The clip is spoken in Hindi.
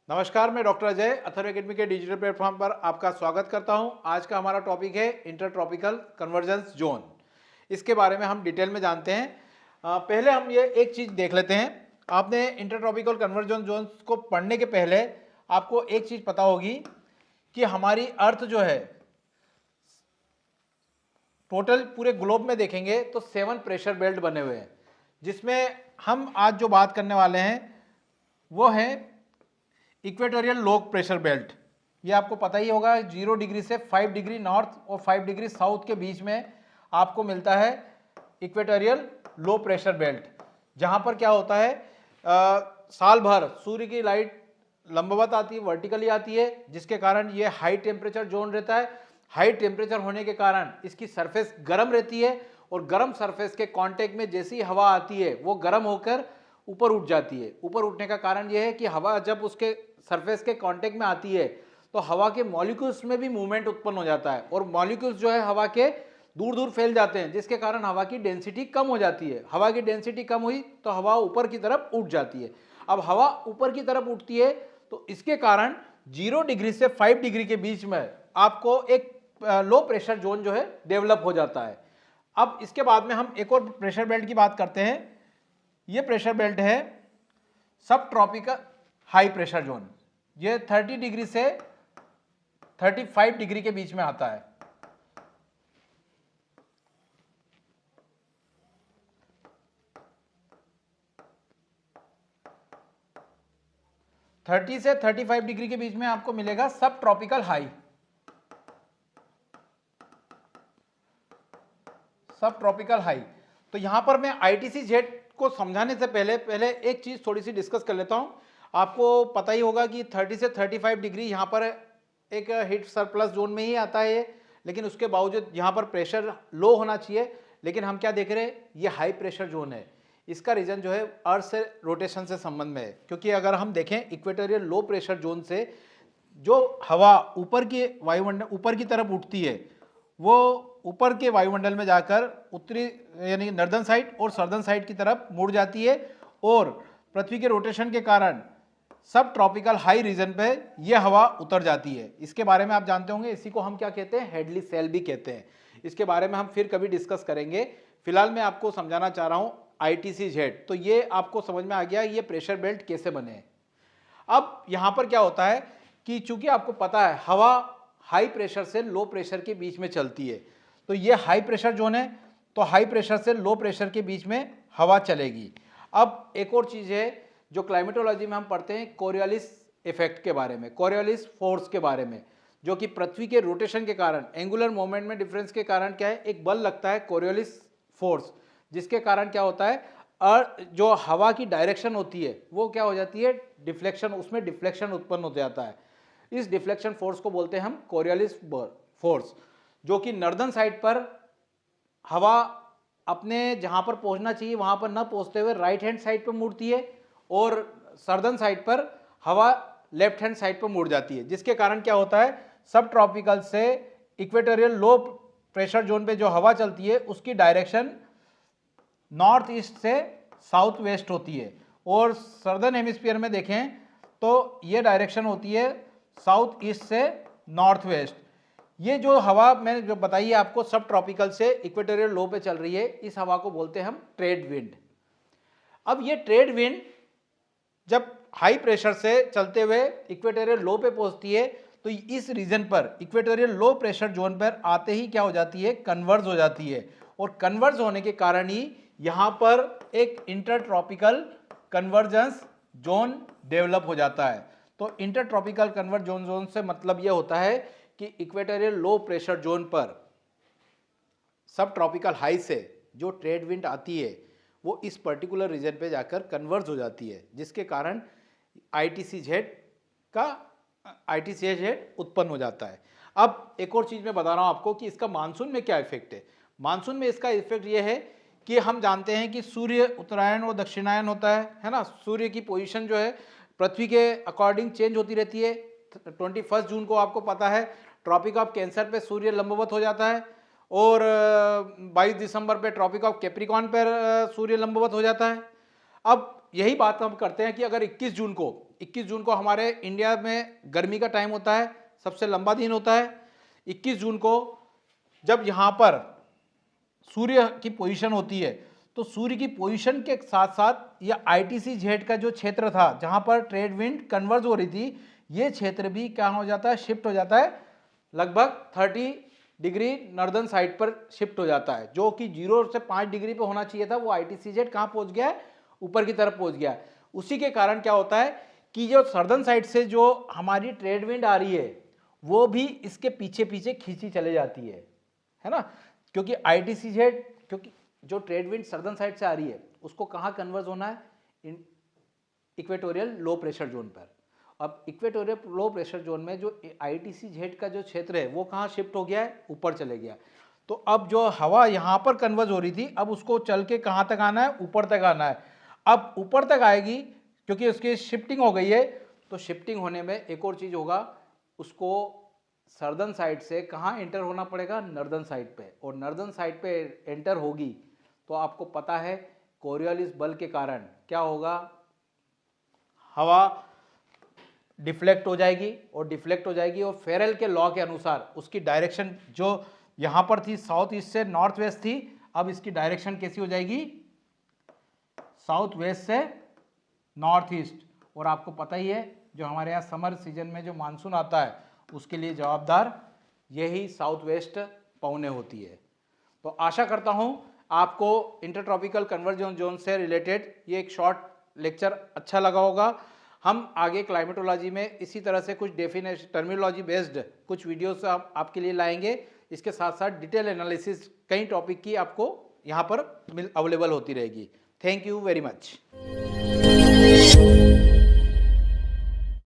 नमस्कार, मैं डॉक्टर अजय अथर्व एकेडमी के डिजिटल प्लेटफॉर्म पर आपका स्वागत करता हूं। आज का हमारा टॉपिक है इंटरट्रॉपिकल कन्वर्जेंस जोन। इसके बारे में हम डिटेल में जानते हैं। पहले हम ये एक चीज़ देख लेते हैं। आपने इंटरट्रॉपिकल कन्वर्जेंस जोन को पढ़ने के पहले आपको एक चीज़ पता होगी कि हमारी अर्थ जो है टोटल पूरे ग्लोब में देखेंगे तो 7 प्रेशर बेल्ट बने हुए हैं, जिसमें हम आज जो बात करने वाले हैं वो है इक्वेटोरियल लो प्रेशर बेल्ट। ये आपको पता ही होगा, 0 डिग्री से 5 डिग्री नॉर्थ और 5 डिग्री साउथ के बीच में आपको मिलता है इक्वेटोरियल लो प्रेशर बेल्ट। जहाँ पर क्या होता है, साल भर सूर्य की लाइट लंबवत आती है, वर्टिकली आती है, जिसके कारण ये हाई टेम्परेचर जोन रहता है। हाई टेम्परेचर होने के कारण इसकी सरफेस गर्म रहती है और गर्म सरफेस के कांटेक्ट में जैसी हवा आती है वो गर्म होकर ऊपर उठ जाती है। ऊपर उठने का कारण यह है कि हवा जब उसके सरफेस के कांटेक्ट में आती है तो हवा के मॉलिक्यूल्स में भी मूवमेंट उत्पन्न हो जाता है और मॉलिक्यूल्स जो है हवा के दूर दूर फैल जाते हैं, जिसके कारण हवा की डेंसिटी कम हो जाती है। हवा की डेंसिटी कम हुई तो हवा ऊपर की तरफ उठ जाती है। अब हवा ऊपर की तरफ उठती है तो इसके कारण 0 डिग्री से 5 डिग्री के बीच में आपको एक लो प्रेशर जोन जो है डेवलप हो जाता है। अब इसके बाद में हम एक और प्रेशर बेल्ट की बात करते हैं। ये प्रेशर बेल्ट है सब ट्रॉपिकल हाई प्रेशर जोन। ये 30 डिग्री से 35 डिग्री के बीच में आता है। थर्टी से 35 डिग्री के बीच में आपको मिलेगा सब ट्रॉपिकल हाई। सब ट्रॉपिकल हाई। तो यहां पर मैं आईटीसी जेट को समझाने से पहले एक चीज थोड़ी सी डिस्कस कर लेता हूं। आपको पता ही होगा कि 30 से 35 डिग्री यहां पर एक हीट सरप्लस जोन में ही आता है, लेकिन उसके बावजूद यहां पर प्रेशर लो होना चाहिए। लेकिन हम क्या देख रहे हैं, ये हाई प्रेशर जोन है। इसका रीजन जो है अर्थ से रोटेशन से संबंध में है, क्योंकि अगर हम देखें इक्वेटोरियल लो प्रेशर जोन से जो हवा ऊपर की वायुमंडल ऊपर की तरफ उठती है वो ऊपर के वायुमंडल में जाकर उत्तरी यानी नॉर्दर्न साइड और सदर्न साइड की तरफ मुड़ जाती है और पृथ्वी के रोटेशन के कारण सब ट्रॉपिकल हाई रीजन पे ये हवा उतर जाती है। इसके बारे में आप जानते होंगे, इसी को हम क्या कहते हैं, हेडली सेल भी कहते हैं। इसके बारे में हम फिर कभी डिस्कस करेंगे। फिलहाल मैं आपको समझाना चाह रहा हूं आईटीसी जेड। तो ये आपको समझ में आ गया ये प्रेशर बेल्ट कैसे बने हैं। अब यहां पर क्या होता है कि चूंकि आपको पता है हवा हाई प्रेशर से लो प्रेशर के बीच में चलती है, तो ये हाई प्रेशर जोन है, तो हाई प्रेशर से लो प्रेशर के बीच में हवा चलेगी। अब एक और चीज है जो क्लाइमेटोलॉजी में हम पढ़ते हैं, कोरियोलिस इफेक्ट के बारे में, कोरियोलिस फोर्स के बारे में, जो कि पृथ्वी के रोटेशन के कारण एंगुलर मोमेंट में डिफरेंस के कारण क्या है, एक बल लगता है कोरियोलिस फोर्स, जिसके कारण क्या होता है और जो हवा की डायरेक्शन होती है वो क्या हो जाती है, डिफ्लेक्शन, उसमें डिफ्लेक्शन उत्पन्न हो जाता है। इस डिफ्लेक्शन फोर्स को बोलते हैं हम कोरियोलिस फोर्स, जो कि नॉर्दर्न साइड पर हवा अपने जहां पर पहुंचना चाहिए वहां पर न पहुंचते हुए राइट हैंड साइड पर मुड़ती है और सदर्न साइड पर हवा लेफ्ट हैंड साइड पर मुड़ जाती है, जिसके कारण क्या होता है सब ट्रॉपिकल से इक्वेटोरियल लो प्रेशर जोन पे जो हवा चलती है उसकी डायरेक्शन नॉर्थ ईस्ट से साउथ वेस्ट होती है और सदर्न हेमिस्फीयर में देखें तो ये डायरेक्शन होती है साउथ ईस्ट से नॉर्थ वेस्ट। ये जो हवा मैंने जो बताई है आपको सब ट्रॉपिकल से इक्वेटोरियल लो पे चल रही है, इस हवा को बोलते हैं हम ट्रेड विंड। अब ये ट्रेड विंड जब हाई प्रेशर से चलते हुए इक्वेटोरियल लो पे पहुंचती है तो इस रीजन पर इक्वेटोरियल लो प्रेशर जोन पर आते ही क्या हो जाती है, कन्वर्ज हो जाती है और कन्वर्ज होने के कारण ही यहां पर एक इंटरट्रॉपिकल कन्वर्जेंस जोन डेवलप हो जाता है। तो इंटरट्रॉपिकल कन्वर्ज जोन से मतलब यह होता है कि इक्वेटोरियल लो प्रेशर जोन पर सब ट्रॉपिकल हाई से जो ट्रेड विंड आती है वो इस पर्टिकुलर रीजन पे जाकर कन्वर्ज हो जाती है, जिसके कारण आईटीसी जेड उत्पन्न हो जाता है। अब एक और चीज मैं बता रहा हूं आपको कि इसका मानसून में क्या इफेक्ट है। मानसून में इसका इफेक्ट ये है कि हम जानते हैं कि सूर्य उत्तरायण और दक्षिणायन होता है ना। सूर्य की पोजीशन जो है पृथ्वी के अकॉर्डिंग चेंज होती रहती है। 21 जून को आपको पता है ट्रॉपिक ऑफ कैंसर पे सूर्य लंबवत हो जाता है और 22 दिसंबर पे ट्रॉपिक ऑफ कैप्रिकॉर्न पर सूर्य लंबवत हो जाता है। अब यही बात हम करते हैं कि अगर 21 जून को 21 जून को हमारे इंडिया में गर्मी का टाइम होता है, सबसे लंबा दिन होता है। 21 जून को जब यहाँ पर सूर्य की पोजीशन होती है, तो सूर्य की पोजीशन के साथ साथ ये ITC-Z का जो क्षेत्र था जहाँ पर ट्रेड विंड कन्वर्ज हो रही थी, ये क्षेत्र भी क्या हो जाता है, शिफ्ट हो जाता है, लगभग 30 डिग्री नॉर्दर्न साइड पर शिफ्ट हो जाता है। जो कि 0 से 5 डिग्री पे होना चाहिए था, वो ITC-Z कहाँ पहुंच गया है, ऊपर की तरफ पहुंच गया है। उसी के कारण क्या होता है कि जो सर्दर्न साइड से जो हमारी ट्रेड विंड आ रही है वो भी इसके पीछे पीछे खींची चले जाती है ना, क्योंकि ITC-Z, क्योंकि जो ट्रेड विंड सर्दर्न साइड से आ रही है उसको कहाँ कन्वर्ज होना है, इक्वेटोरियल लो प्रेशर जोन पर। अब इक्वेटोरियल लो प्रेशर जोन में जो ITC-Z का जो क्षेत्र है वो कहाँ शिफ्ट हो गया है, ऊपर चले गया। तो अब जो हवा यहाँ पर कन्वर्ज हो रही थी, अब उसको चल के कहाँ तक आना है, ऊपर तक आना है। अब ऊपर तक आएगी क्योंकि उसकी शिफ्टिंग हो गई है, तो शिफ्टिंग होने में एक और चीज़ होगा, उसको सर्दर्न साइड से कहाँ एंटर होना पड़ेगा, नॉर्दर्न साइड पे। और नॉर्दर्न साइड पे एंटर होगी तो आपको पता है कोरियोलिस बल के कारण क्या होगा, हवा डिफ्लेक्ट हो जाएगी, और फेरेल के लॉ के अनुसार उसकी डायरेक्शन जो यहाँ पर थी साउथ ईस्ट से नॉर्थ वेस्ट थी, अब इसकी डायरेक्शन कैसी हो जाएगी, साउथ वेस्ट से नॉर्थ ईस्ट। और आपको पता ही है जो हमारे यहाँ समर सीजन में जो मानसून आता है उसके लिए जवाबदार यही साउथ वेस्ट पवने होती है। तो आशा करता हूँ आपको इंटरट्रॉपिकल कन्वर्जेंस जोन से रिलेटेड ये एक शॉर्ट लेक्चर अच्छा लगा होगा। हम आगे क्लाइमेटोलॉजी में इसी तरह से कुछ डेफिनेशन टर्मिनोलॉजी बेस्ड कुछ वीडियोस आपके लिए लाएंगे। इसके साथ साथ डिटेल एनालिसिस कई टॉपिक की आपको यहाँ पर अवेलेबल होती रहेगी। Thank you very much.